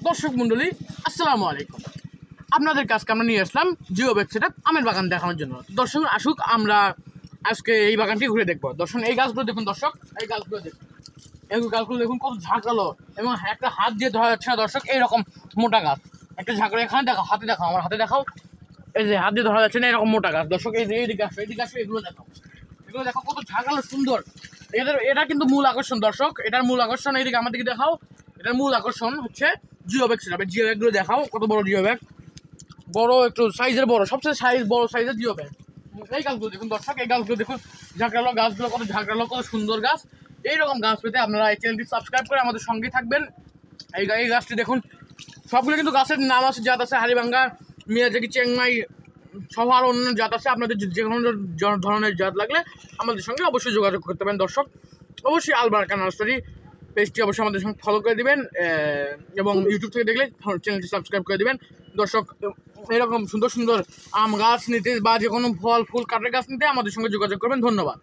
দর্শক মণ্ডলী আসসালামু আলাইকুম। আপনাদের কাছকে আমরা নিয়ে আসলাম জিও ব্যাগ সেটআপ আমের বাগান দেখানোর জন্য। দর্শক আসুক, আমরা আজকে এই বাগানটি ঘুরে দেখবো। দর্শক এই গাছগুলো দেখুন, দর্শক এই গাছগুলো দেখুন, এই গাছগুলো দেখুন কত ঝাঁকালো, এবং একটা হাত দিয়ে ধরা যাচ্ছে না দর্শক, এইরকম মোটা গাছ। একটা ঝাঁকড়া এখানে দেখাও, হাতে দেখাও, আমার হাতে দেখাও, এই যে হাত দিয়ে ধরা যাচ্ছে না এরকম মোটা গাছ। দর্শক এই যে এইদিকে আসো, এইদিকে আসো, এগুলো দেখাও, এগুলো দেখো কত ঝাঁকালো সুন্দর। এটা কিন্তু মূল আকর্ষণ দর্শক, এটার মূল আকর্ষণ এইদিকে আমার দিকে দেখাও। এটার মূল আকর্ষণ হচ্ছে জিও ব্যাগ সেটআপ। জিও ব্যাগগুলো দেখাও, কত বড় জিও ব্যাগ, বড় একটু সাইজের বড়, সবচেয়ে বড় সাইজের জিও ব্যাগ। এই গাছগুলো দেখুন দর্শক, এই গাছগুলো দেখুন, ঝাঁকড়ালো গাছগুলো, কত ঝাঁকড়ালো, কত সুন্দর গাছ। এইরকম গাছ পেতে আপনারা এই চ্যানেলটি সাবস্ক্রাইব করে আমাদের সঙ্গে থাকবেন। এই গাছটি দেখুন, সবগুলো কিন্তু গাছের নাম আছে, জাত আছে, হাড়িভাঙ্গা, মিয়াজাকি, চেংমাই সহ আরও অন্যান্য জাত আছে। আপনাদের যে কোনো ধরনের জাত লাগলে আমাদের সঙ্গে অবশ্যই যোগাযোগ করতে পারেন। দর্শক অবশ্যই আলবারকা নার্সারি পেজটি অবশ্যই আমাদের সঙ্গে ফলো করে দিবেন, এবং ইউটিউব থেকে দেখলে চ্যানেলটি সাবস্ক্রাইব করে দিবেন। দর্শক এরকম সুন্দর সুন্দর আম গাছ নিতে বা যে কোনো ফল ফুল কাঠের গাছ নিতে আমাদের সঙ্গে যোগাযোগ করবেন। ধন্যবাদ।